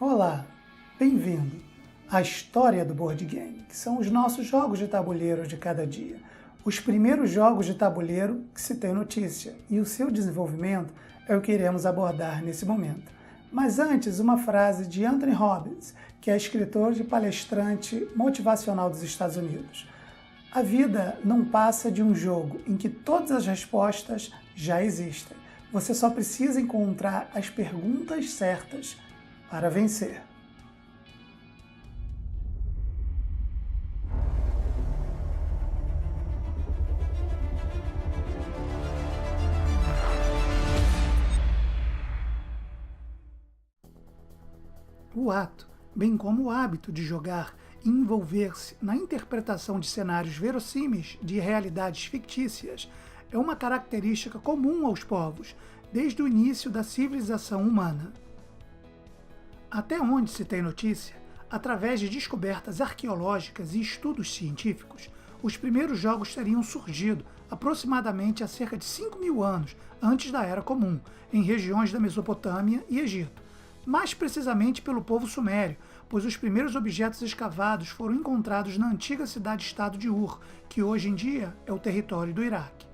Olá, bem-vindo à história do board game, que são os nossos jogos de tabuleiro de cada dia. Os primeiros jogos de tabuleiro que se tem notícia e o seu desenvolvimento é o que iremos abordar nesse momento. Mas antes, uma frase de Anthony Robbins, que é escritor e palestrante motivacional dos Estados Unidos. A vida não passa de um jogo em que todas as respostas já existem. Você só precisa encontrar as perguntas certas para vencer. O ato, bem como o hábito de jogar e envolver-se na interpretação de cenários verossímeis de realidades fictícias, é uma característica comum aos povos, desde o início da civilização humana. Até onde se tem notícia, através de descobertas arqueológicas e estudos científicos, os primeiros jogos teriam surgido aproximadamente há cerca de 5.000 anos antes da Era Comum, em regiões da Mesopotâmia e Egito, mais precisamente pelo povo sumério, pois os primeiros objetos escavados foram encontrados na antiga cidade-estado de Ur, que hoje em dia é o território do Iraque.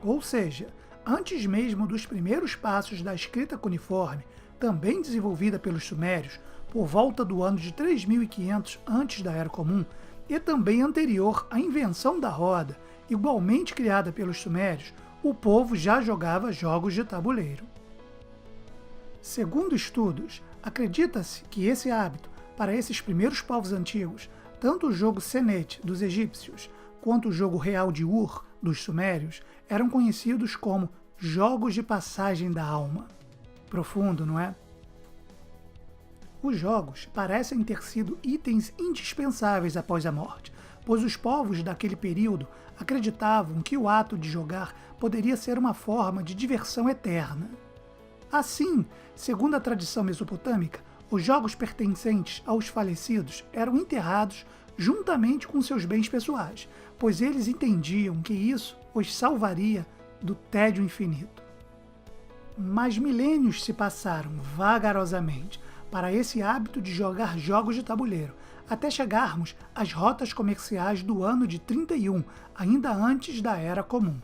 Ou seja, antes mesmo dos primeiros passos da escrita cuneiforme, também desenvolvida pelos sumérios, por volta do ano de 3.500 antes da Era Comum, e também anterior à invenção da roda, igualmente criada pelos sumérios, o povo já jogava jogos de tabuleiro. Segundo estudos, acredita-se que esse hábito, para esses primeiros povos antigos, tanto o jogo Senet dos egípcios, quanto o jogo real de Ur dos sumérios, eram conhecidos como jogos de passagem da alma. Profundo, não é? Os jogos parecem ter sido itens indispensáveis após a morte, pois os povos daquele período acreditavam que o ato de jogar poderia ser uma forma de diversão eterna. Assim, segundo a tradição mesopotâmica, os jogos pertencentes aos falecidos eram enterrados juntamente com seus bens pessoais, pois eles entendiam que isso os salvaria do tédio infinito. Mas milênios se passaram vagarosamente para esse hábito de jogar jogos de tabuleiro, até chegarmos às rotas comerciais do ano de 31, ainda antes da Era Comum.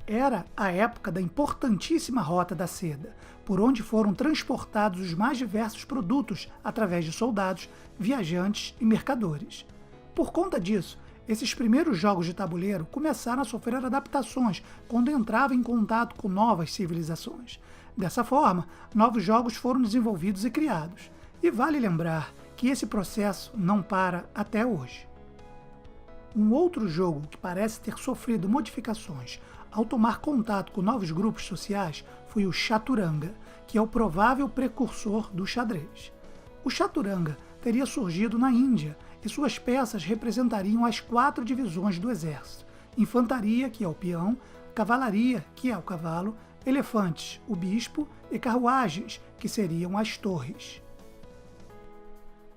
Era a época da importantíssima Rota da Seda, por onde foram transportados os mais diversos produtos através de soldados, viajantes e mercadores. Por conta disso, esses primeiros jogos de tabuleiro começaram a sofrer adaptações quando entravam em contato com novas civilizações. Dessa forma, novos jogos foram desenvolvidos e criados. E vale lembrar que esse processo não para até hoje. Um outro jogo que parece ter sofrido modificações ao tomar contato com novos grupos sociais foi o chaturanga, que é o provável precursor do xadrez. O chaturanga teria surgido na Índia e suas peças representariam as 4 divisões do exército: infantaria, que é o peão, cavalaria, que é o cavalo, elefantes, o bispo, e carruagens, que seriam as torres.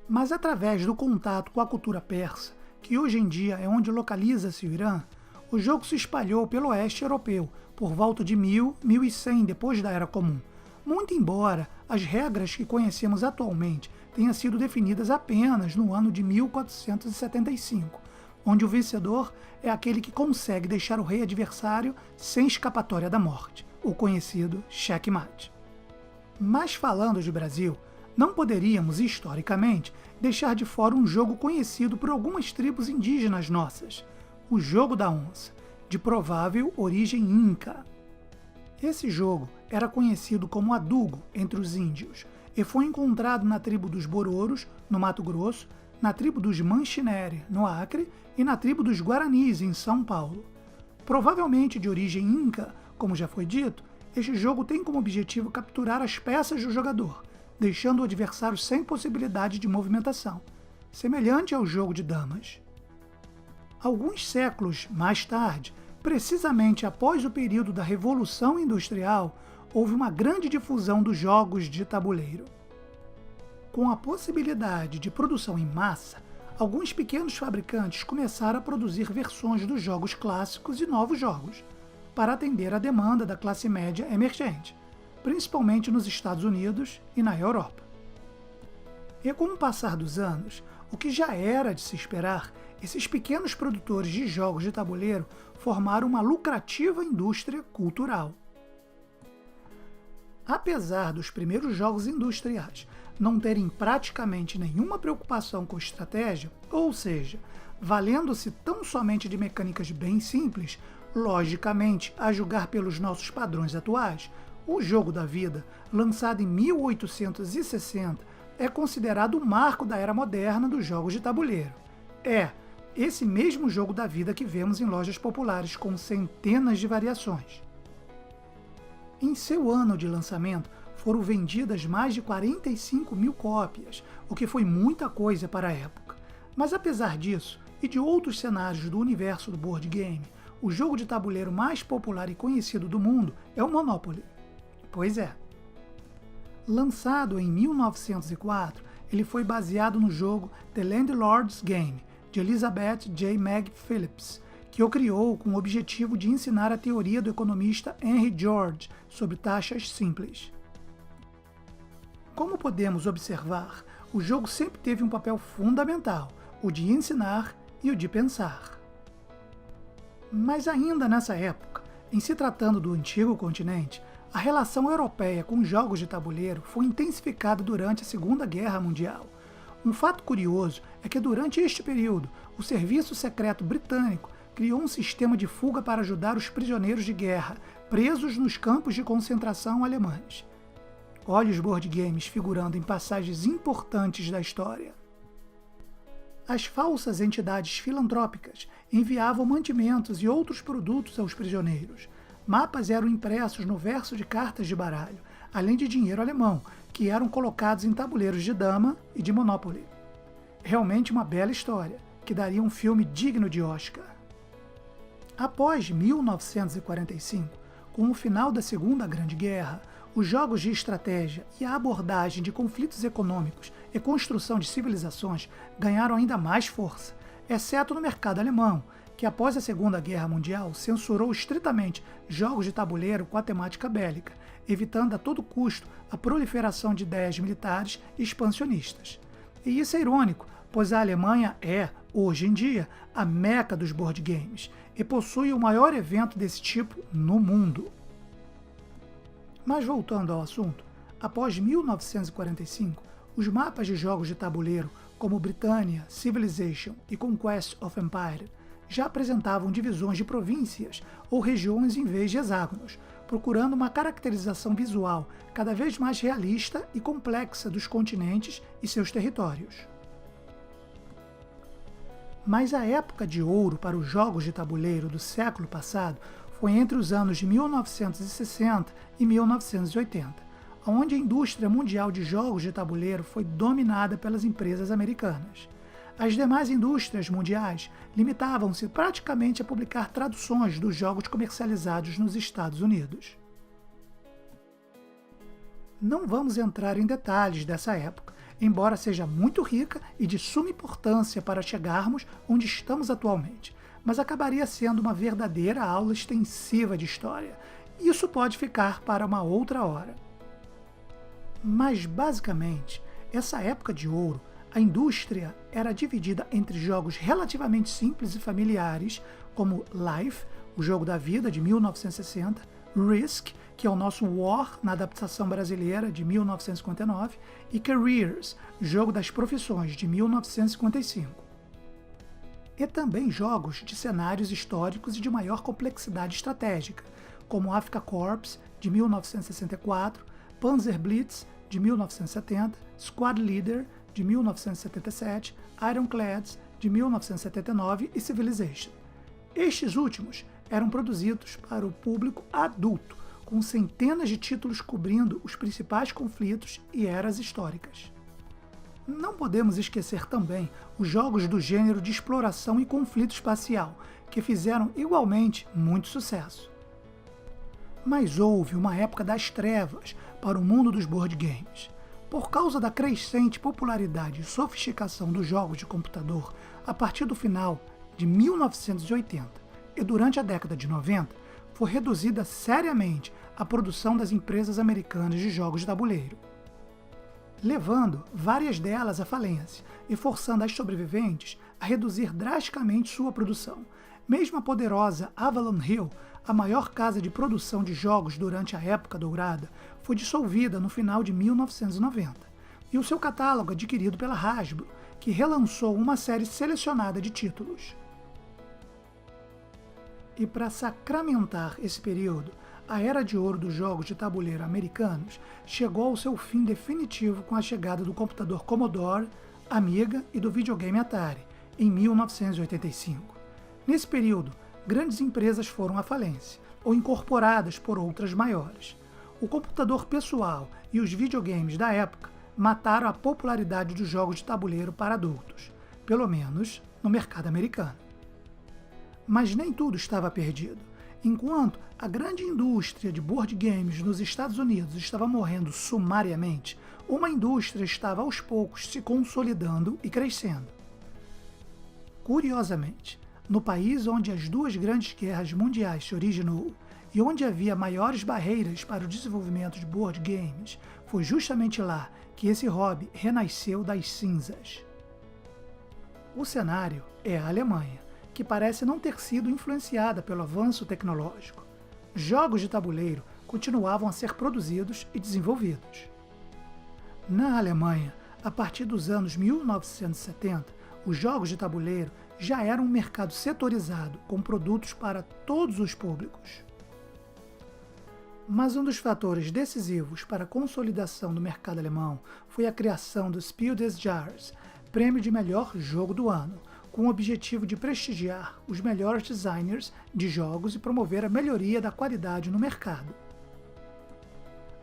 Mas através do contato com a cultura persa, que hoje em dia é onde localiza-se o Irã, o jogo se espalhou pelo oeste europeu, por volta de 1100 depois da Era Comum, muito embora as regras que conhecemos atualmente tenham sido definidas apenas no ano de 1475, onde o vencedor é aquele que consegue deixar o rei adversário sem escapatória da morte, o conhecido checkmate. Mas falando de Brasil, não poderíamos, historicamente, deixar de fora um jogo conhecido por algumas tribos indígenas nossas, o Jogo da Onça, de provável origem inca. Esse jogo era conhecido como adugo entre os índios e foi encontrado na tribo dos Bororos, no Mato Grosso, na tribo dos Manchinere, no Acre, e na tribo dos Guaranis, em São Paulo. Provavelmente de origem inca, como já foi dito, este jogo tem como objetivo capturar as peças do jogador, deixando o adversário sem possibilidade de movimentação, semelhante ao jogo de damas. Alguns séculos mais tarde, precisamente após o período da Revolução Industrial, houve uma grande difusão dos jogos de tabuleiro. Com a possibilidade de produção em massa, alguns pequenos fabricantes começaram a produzir versões dos jogos clássicos e novos jogos, para atender à demanda da classe média emergente, principalmente nos Estados Unidos e na Europa. E com o passar dos anos, o que já era de se esperar, esses pequenos produtores de jogos de tabuleiro formaram uma lucrativa indústria cultural. Apesar dos primeiros jogos industriais não terem praticamente nenhuma preocupação com estratégia, ou seja, valendo-se tão somente de mecânicas bem simples, logicamente, a julgar pelos nossos padrões atuais, o Jogo da Vida, lançado em 1860, é considerado o marco da era moderna dos jogos de tabuleiro. É esse mesmo Jogo da Vida que vemos em lojas populares com centenas de variações. Em seu ano de lançamento, foram vendidas mais de 45 mil cópias, o que foi muita coisa para a época. Mas apesar disso, e de outros cenários do universo do board game, o jogo de tabuleiro mais popular e conhecido do mundo é o Monopoly. Pois é. Lançado em 1904, ele foi baseado no jogo The Landlord's Game, de Elizabeth J. Meg Phillips, que o criou com o objetivo de ensinar a teoria do economista Henry George sobre taxas simples. Como podemos observar, o jogo sempre teve um papel fundamental, o de ensinar e o de pensar. Mas ainda nessa época, em se tratando do antigo continente, a relação europeia com os jogos de tabuleiro foi intensificada durante a Segunda Guerra Mundial. Um fato curioso é que durante este período, o Serviço Secreto Britânico criou um sistema de fuga para ajudar os prisioneiros de guerra presos nos campos de concentração alemães. Olhe os board games figurando em passagens importantes da história. As falsas entidades filantrópicas enviavam mantimentos e outros produtos aos prisioneiros. Mapas eram impressos no verso de cartas de baralho, além de dinheiro alemão, que eram colocados em tabuleiros de dama e de Monopoly. Realmente uma bela história, que daria um filme digno de Oscar. Após 1945, com o final da Segunda Grande Guerra, os jogos de estratégia e a abordagem de conflitos econômicos e construção de civilizações ganharam ainda mais força, exceto no mercado alemão, que após a Segunda Guerra Mundial censurou estritamente jogos de tabuleiro com a temática bélica, evitando a todo custo a proliferação de ideias militares e expansionistas. E isso é irônico, pois a Alemanha é, hoje em dia, a meca dos board games e possui o maior evento desse tipo no mundo. Mas voltando ao assunto, após 1945, os mapas de jogos de tabuleiro como Britannia, Civilization e Conquest of Empire já apresentavam divisões de províncias ou regiões em vez de hexágonos, procurando uma caracterização visual cada vez mais realista e complexa dos continentes e seus territórios. Mas a época de ouro para os jogos de tabuleiro do século passado foi entre os anos de 1960 e 1980, onde a indústria mundial de jogos de tabuleiro foi dominada pelas empresas americanas. As demais indústrias mundiais limitavam-se praticamente a publicar traduções dos jogos comercializados nos Estados Unidos. Não vamos entrar em detalhes dessa época, embora seja muito rica e de suma importância para chegarmos onde estamos atualmente, mas acabaria sendo uma verdadeira aula extensiva de história. Isso pode ficar para uma outra hora. Mas, basicamente, essa época de ouro, a indústria era dividida entre jogos relativamente simples e familiares, como Life, o jogo da vida, de 1960, Risk, que é o nosso War, na adaptação brasileira, de 1959, e Careers, jogo das profissões, de 1955. E também jogos de cenários históricos e de maior complexidade estratégica, como Afrika Korps, de 1964, Panzer Blitz, de 1970, Squad Leader, de 1977, Ironclads, de 1979 e Civilization. Estes últimos eram produzidos para o público adulto, com centenas de títulos cobrindo os principais conflitos e eras históricas. Não podemos esquecer também os jogos do gênero de exploração e conflito espacial, que fizeram igualmente muito sucesso. Mas houve uma época das trevas para o mundo dos board games. Por causa da crescente popularidade e sofisticação dos jogos de computador a partir do final de 1980 e durante a década de 90, foi reduzida seriamente a produção das empresas americanas de jogos de tabuleiro. levando várias delas à falência e forçando as sobreviventes a reduzir drasticamente sua produção. Mesmo a poderosa Avalon Hill, a maior casa de produção de jogos durante a época dourada, foi dissolvida no final de 1990, e o seu catálogo adquirido pela Hasbro, que relançou uma série selecionada de títulos. E para sacramentar esse período, a era de ouro dos jogos de tabuleiro americanos chegou ao seu fim definitivo com a chegada do computador Commodore, Amiga e do videogame Atari, em 1985. Nesse período, grandes empresas foram à falência, ou incorporadas por outras maiores. O computador pessoal e os videogames da época mataram a popularidade dos jogos de tabuleiro para adultos, pelo menos no mercado americano. Mas nem tudo estava perdido. Enquanto a grande indústria de board games nos Estados Unidos estava morrendo sumariamente, uma indústria estava aos poucos se consolidando e crescendo. Curiosamente, no país onde as duas grandes guerras mundiais se originou e onde havia maiores barreiras para o desenvolvimento de board games, foi justamente lá que esse hobby renasceu das cinzas. O cenário é a Alemanha, que parece não ter sido influenciada pelo avanço tecnológico. Jogos de tabuleiro continuavam a ser produzidos e desenvolvidos. Na Alemanha, a partir dos anos 1970, os jogos de tabuleiro já eram um mercado setorizado, com produtos para todos os públicos. Mas um dos fatores decisivos para a consolidação do mercado alemão foi a criação do Spiel des Jahres, prêmio de melhor jogo do ano, com o objetivo de prestigiar os melhores designers de jogos e promover a melhoria da qualidade no mercado.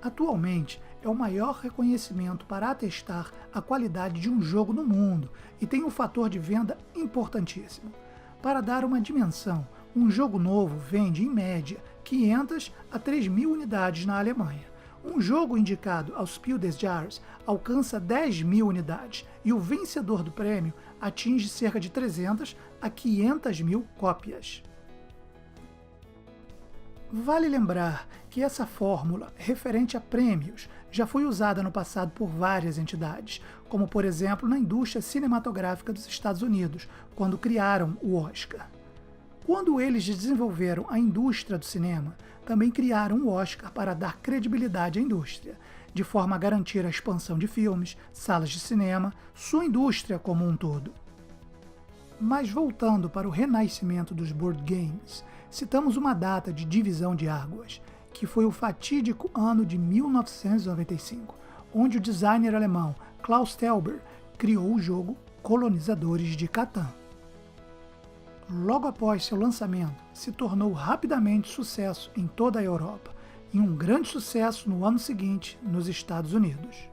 Atualmente, é o maior reconhecimento para atestar a qualidade de um jogo no mundo e tem um fator de venda importantíssimo. Para dar uma dimensão, um jogo novo vende, em média, 500 a 3.000 unidades na Alemanha. Um jogo indicado aos Spiel des Jahres alcança 10.000 unidades e o vencedor do prêmio atinge cerca de 300 a 500.000 cópias. Vale lembrar que essa fórmula referente a prêmios já foi usada no passado por várias entidades, como por exemplo na indústria cinematográfica dos Estados Unidos, quando criaram o Oscar. Quando eles desenvolveram a indústria do cinema, também criaram o Oscar para dar credibilidade à indústria, de forma a garantir a expansão de filmes, salas de cinema, sua indústria como um todo. Mas voltando para o renascimento dos board games, citamos uma data de divisão de águas, que foi o fatídico ano de 1995, onde o designer alemão Klaus Teuber criou o jogo Colonizadores de Catan. Logo após seu lançamento, se tornou rapidamente sucesso em toda a Europa e um grande sucesso no ano seguinte nos Estados Unidos.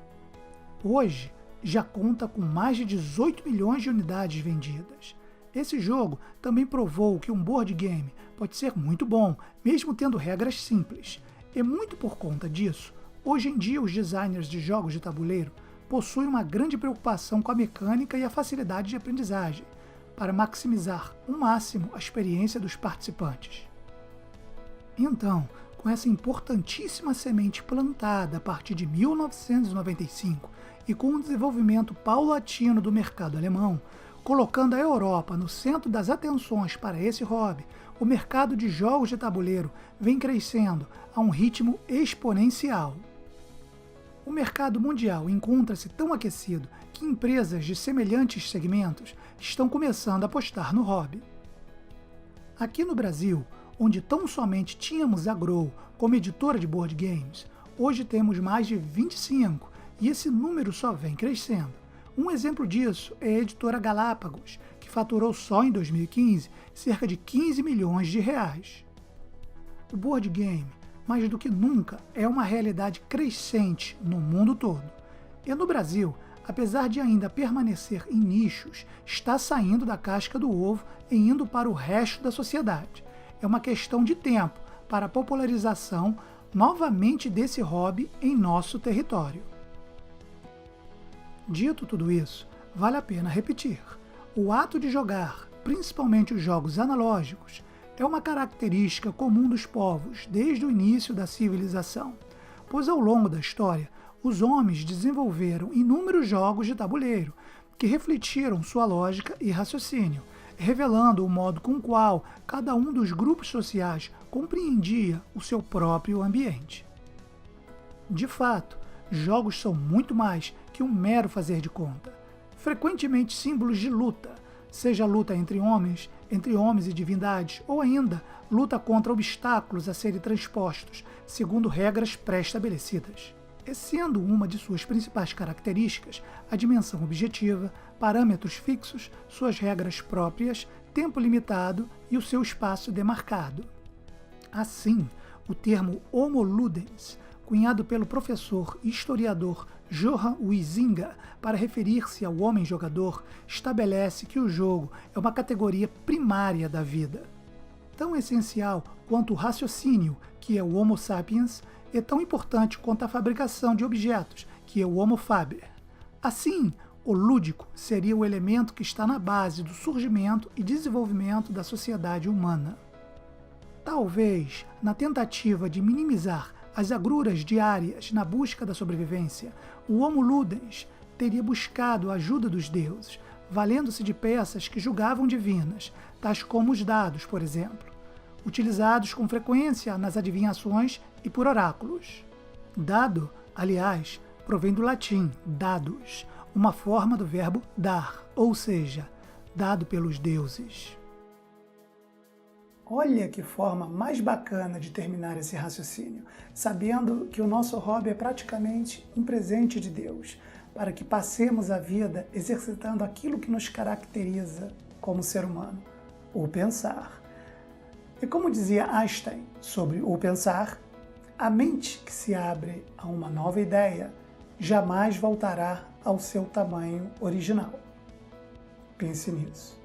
Hoje, já conta com mais de 18 milhões de unidades vendidas. Esse jogo também provou que um board game pode ser muito bom, mesmo tendo regras simples. E muito por conta disso, hoje em dia os designers de jogos de tabuleiro possuem uma grande preocupação com a mecânica e a facilidade de aprendizagem, para maximizar ao máximo a experiência dos participantes. Então, com essa importantíssima semente plantada a partir de 1995 e com o desenvolvimento paulatino do mercado alemão, colocando a Europa no centro das atenções para esse hobby, o mercado de jogos de tabuleiro vem crescendo a um ritmo exponencial. O mercado mundial encontra-se tão aquecido que empresas de semelhantes segmentos estão começando a apostar no hobby. Aqui no Brasil, onde tão somente tínhamos a Grow como editora de board games, hoje temos mais de 25 e esse número só vem crescendo. Um exemplo disso é a editora Galápagos, que faturou só em 2015 cerca de 15 milhões de reais. O board game, mais do que nunca, é uma realidade crescente no mundo todo. E no Brasil, apesar de ainda permanecer em nichos, está saindo da casca do ovo e indo para o resto da sociedade. É uma questão de tempo para a popularização novamente desse hobby em nosso território. Dito tudo isso, vale a pena repetir. O ato de jogar, principalmente os jogos analógicos, é uma característica comum dos povos desde o início da civilização, pois ao longo da história, os homens desenvolveram inúmeros jogos de tabuleiro que refletiram sua lógica e raciocínio, revelando o modo com o qual cada um dos grupos sociais compreendia o seu próprio ambiente. De fato, jogos são muito mais que um mero fazer de conta, frequentemente símbolos de luta, seja luta entre homens e divindades, ou ainda luta contra obstáculos a serem transpostos, segundo regras pré-estabelecidas. E sendo uma de suas principais características a dimensão objetiva, parâmetros fixos, suas regras próprias, tempo limitado e o seu espaço demarcado. Assim, o termo Homo Ludens, cunhado pelo professor e historiador Johann Huizinga para referir-se ao homem jogador, estabelece que o jogo é uma categoria primária da vida. Tão essencial quanto o raciocínio, que é o Homo sapiens, é tão importante quanto a fabricação de objetos, que é o Homo faber. Assim, o lúdico seria o elemento que está na base do surgimento e desenvolvimento da sociedade humana. Talvez, na tentativa de minimizar as agruras diárias na busca da sobrevivência, o Homo Ludens teria buscado a ajuda dos deuses, valendo-se de peças que julgavam divinas, tais como os dados, por exemplo, utilizados com frequência nas adivinhações e por oráculos. Dado, aliás, provém do latim dados, uma forma do verbo dar, ou seja, dado pelos deuses. Olha que forma mais bacana de terminar esse raciocínio, sabendo que o nosso hobby é praticamente um presente de Deus, para que passemos a vida exercitando aquilo que nos caracteriza como ser humano, o pensar. E como dizia Einstein sobre o pensar, a mente que se abre a uma nova ideia jamais voltará ao seu tamanho original. Pense nisso.